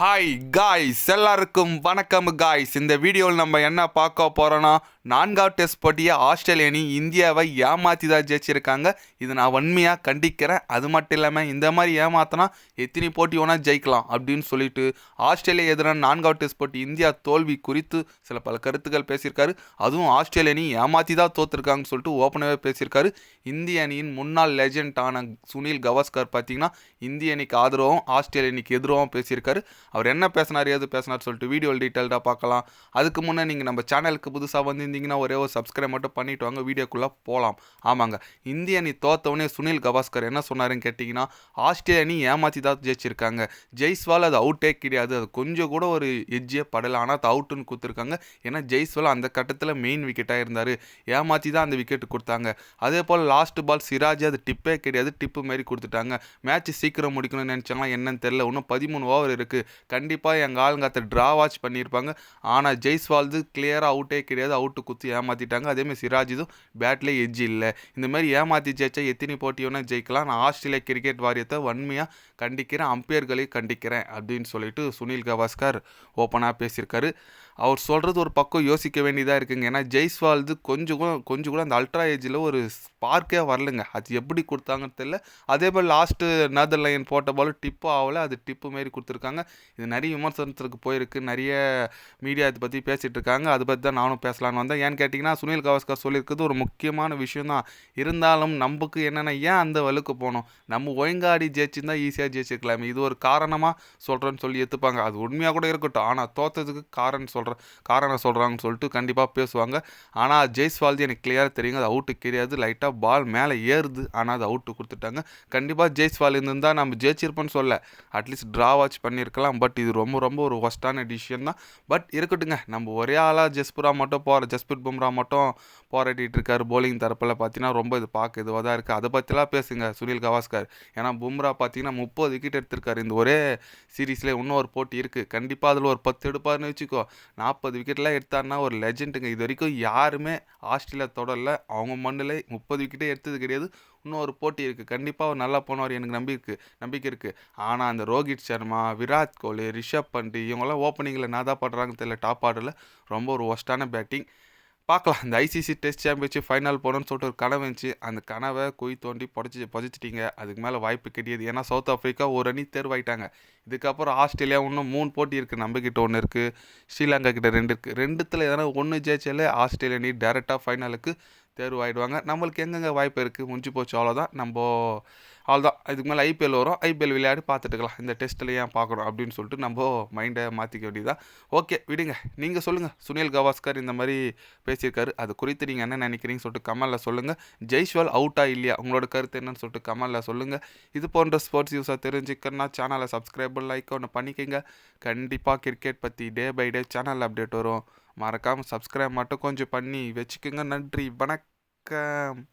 Hi guys, எல்லாருக்கும் வணக்கம் guys. இந்த வீடியோவில் நம்ம என்ன பார்க்க போகிறோன்னா, 4வது டெஸ்ட் போட்டியை ஆஸ்திரேலிய அணி இந்தியாவை ஏமாற்றி தான் ஜெயிச்சிருக்காங்க. இது நான் வன்மையாக கண்டிக்கிறேன். அது மட்டும் இல்லாமல் இந்த மாதிரி ஏமாத்தினா எத்தனை போட்டி வேணால் ஜெயிக்கலாம் அப்படின்னு சொல்லிட்டு ஆஸ்திரேலியா எதிரான 4வது டெஸ்ட் போட்டி இந்தியா தோல்வி குறித்து பல கருத்துக்கள் பேசியிருக்காரு. அதுவும் ஆஸ்திரேலிய அணி ஏமாற்றி தான் தோற்றுருக்காங்கன்னு சொல்லிட்டு ஓப்பனாகவே பேசியிருக்காரு. இந்திய அணியின் முன்னாள் லெஜெண்டான சுனில் கவாஸ்கர் பார்த்தீங்கன்னா இந்திய அணிக்கு ஆதரவும் ஆஸ்திரேலிய அணிக்கு எதிராகவும் பேசியிருக்காரு. அவர் என்ன பேசினார், ஏது பேசினார் சொல்லிட்டு வீடியோவில் டீட்டெயில்டாக பார்க்கலாம். அதுக்கு முன்னே நீங்கள் நம்ம சேனலுக்கு புதுசாக வந்திருந்தீங்கன்னா ஒரே ஒரு சப்ஸ்கிரைப் மட்டும் பண்ணிவிட்டு வாங்க, வீடியோக்குள்ளே போகலாம். ஆமாங்க, இந்திய அணி தோற்றவனே சுனில் கவாஸ்கர் என்ன சொன்னாருன்னு கேட்டிங்கன்னா, ஆஸ்திரேலிய அணி ஏமாற்றி தான் ஜெயிச்சிருக்காங்க. ஜெய்ஸ்வால் அது அவுட்டே கிடையாது, அது கொஞ்சம் கூட ஒரு எஜ்ஜே படலை, ஆனால் அது அவுட்டுன்னு கொடுத்துருக்காங்க. ஏன்னா ஜெய்ஸ்வால் அந்த கட்டத்தில் மெயின் விக்கெட்டாக இருந்தார், ஏமாற்றி தான் அந்த விக்கெட்டு கொடுத்தாங்க. அதே போல் லாஸ்ட் பால் சிராஜ் அது டிப்பே கிடையாது, டிப்பு மாரி கொடுத்துட்டாங்க. மேட்ச் சீக்கிரம் முடிக்கணும்னு நினச்சாங்களா என்னன்னு தெரியல. இன்னும் 13 ஓவர் இருக்குது. கண்டிப்பாக எங்கள் ஆளுங்க அதை ட்ரா வாட்ச் பண்ணியிருப்பாங்க. ஆனால் ஜெய்ஸ்வால்து கிளியராக அவுட்டே கிடையாது, அவுட்டு குத்தி ஏமாற்றிட்டாங்க. அதேமாதிரி சிராஜ் இதுவும் பேட்லேயே எஜ்ஜி இல்லை. இந்தமாதிரி ஏமாற்றி ஜெயிச்சா எத்தனை போட்டி வேணால் ஜெயிக்கலாம். நான் ஆஸ்திரேலியா கிரிக்கெட் வாரியத்தை வன்மையாக கண்டிக்கிறேன், அம்பையர்களையும் கண்டிக்கிறேன் அப்படின்னு சொல்லிட்டு சுனில் கவாஸ்கர் ஓப்பனாக பேசியிருக்காரு. அவர் சொல்கிறது ஒரு பக்கம் யோசிக்க வேண்டியதாக இருக்குங்க. ஏன்னா ஜெய்ஸ்வால்து கொஞ்சம் கூட அந்த அல்ட்ரா ஏஜில் ஒரு ஸ்பார்க்கே வரலுங்க. அது எப்படி கொடுத்தாங்கன்னு தெரியல. அதே போல் லாஸ்ட்டு நதர் லைன் போட்ட பால் டிப்பு ஆகலை, அது டிப்பு மாரி கொடுத்துருக்காங்க. இது நிறைய விமர்சனத்துக்கு போயிருக்கு. நிறைய மீடியா இதை பற்றி பேசிகிட்டு இருக்காங்க. அதை பற்றி தான் நானும் பேசலான்னு வந்தேன். ஏன்னு கேட்டிங்கன்னா சுனில் கவாஸ்கர் சொல்லியிருக்கிறது ஒரு முக்கியமான விஷயம் தான். இருந்தாலும் நமக்கு என்னென்னா, ஏன் அந்த வலுக்கு போகணும்? நம்ம ஒழுங்காடி ஜெயிச்சுருந்தா ஈஸியாக ஜெயிச்சிருக்கலாமே. இது ஒரு காரணமாக சொல்கிறேன்னு சொல்லி எடுத்துப்பாங்க. அது உண்மையாக கூட இருக்கட்டும். ஆனால் தோற்றதுக்கு காரணம் சொல்கிறாங்கன்னு சொல்லிட்டு கண்டிப்பாக பேசுவாங்க. ஆனால் ஜெய்ஸ்வால்து எனக்கு கிளியராக தெரியுங்க, அது அவுட்டு கிடையாது. லைட்டாக பால் மேலே ஏறுது, ஆனால் அது அவுட்டு கொடுத்துட்டாங்க. கண்டிப்பாக ஜெய்ஸ்வால் இருந்தால் நம்ம ஜெயிச்சிருப்போன்னு சொல்ல, அட்லீஸ்ட் ட்ரா வாட்ச் பண்ணியிருக்கலாம். பட் இது ரொம்ப ஒரு ஒஸ்டான டிசிஷன் தான். பட் இருக்கட்டுங்க, நம்ம ஒரே ஆளாக ஜஸ்பிரித் பும்ரா மட்டும் போராட்டிகிட்டு இருக்காரு. போலிங் தரப்பில் பார்த்தீங்கன்னா ரொம்ப இது பார்க்க இதுவாக தான் இருக்குது. அதை பற்றிலாம் பேசுங்க சுனில் கவாஸ்கர். ஏன்னா பும்ரா பார்த்தீங்கன்னா 30 விக்கெட் எடுத்திருக்காரு. இந்த ஒரே சீரீஸ்லேயே இன்னும் ஒரு போட்டி இருக்குது. கண்டிப்பாக அதில் ஒரு 10 எடுப்பாருன்னு வச்சுக்கோ. 40 விக்கெட்லாம் எடுத்தாருன்னா ஒரு லெஜெண்டுங்க. இது வரைக்கும் யாருமே ஆஸ்திரேலியா தொடரில் அவங்க மண்ணில் 30 விக்கெட்டே எடுத்தது கிடையாது. இன்னும் ஒரு போட்டி இருக்குது. கண்டிப்பாக அவர் நல்லா போனவர் எனக்கு நம்பிக்கை இருக்குது. ஆனால் அந்த ரோஹித் சர்மா, விராட் கோலி, ரிஷப் பண்ட் இவங்கெல்லாம் ஓப்பனிங்கில் என்ன தான் பண்ணுறாங்கன்னு தெரியல. டாப் ஆர்டரில் ரொம்ப ஒரு ஒஸ்டான பேட்டிங். பார்க்கலாம். இந்த ஐசிசி டெஸ்ட் சாம்பியன்ஷிப் ஃபைனல் போகணுன்னு சொல்லிட்டு ஒரு கனவு இருந்துச்சு. அந்த கனவை குழி தோண்டி புதைச்சிட்டிங்க. அதுக்கு மேலே வாய்ப்பு கிடையாது. ஏன்னா சவுத் ஆஃப்ரிக்கா ஒரு அணி தேர்வாயிட்டாங்க. இதுக்கப்புறம் ஆஸ்திரேலியா இன்னும் 3 போட்டி இருக்குது. நம்மக்கிட்ட 1 இருக்குது, ஸ்ரீலங்கா கிட்ட 2 இருக்குது. 2த்தில் எதனா 1 ஜெயிச்சாலே ஆஸ்திரேலியா அணி டேரெக்டாக ஃபைனலுக்கு தேர்வாயிடுவாங்க. நம்மளுக்கு எங்கெங்கே வாய்ப்பு இருக்குது? முடிஞ்சு போச்சு, அவ்வளோதான். அவ்வளோதான். இதுக்கு மேலே ஐபிஎல் வரும். ஐபிஎல் விளையாடி பார்த்துட்டுக்கலாம். இந்த டெஸ்ட்டில் ஏன் பார்க்கணும் அப்படின்னு சொல்லிட்டு நம்ம மைண்டை மாற்றிக்க வேண்டியதான். ஓகே, விடுங்க. நீங்கள் சொல்லுங்கள். சுனில் கவாஸ்கர் இந்த மாதிரி பேசியிருக்காரு. அது குறித்து நீங்கள் என்ன நினைக்கிறீங்கன்னு சொல்லிட்டு கமெண்டில் சொல்லுங்கள். ஜெய்ஸ்வால் அவுட்டா இல்லையா, உங்களோட கருத்து என்னன்னு சொல்லிட்டு கமெண்டில் சொல்லுங்கள். இது போன்ற ஸ்போர்ட்ஸ் நியூஸாக தெரிஞ்சுக்கணுன்னா சேனலை சப்ஸ்கிரைப் லைக் ஒன்று பண்ணிக்கோங்க. கண்டிப்பாக கிரிக்கெட் பற்றி day by day channel update வரும். மறக்காமல் சப்ஸ்கிரைப் மட்டும் கொஞ்சம் பண்ணி வச்சுக்கோங்க. நன்றி, வணக்கம்.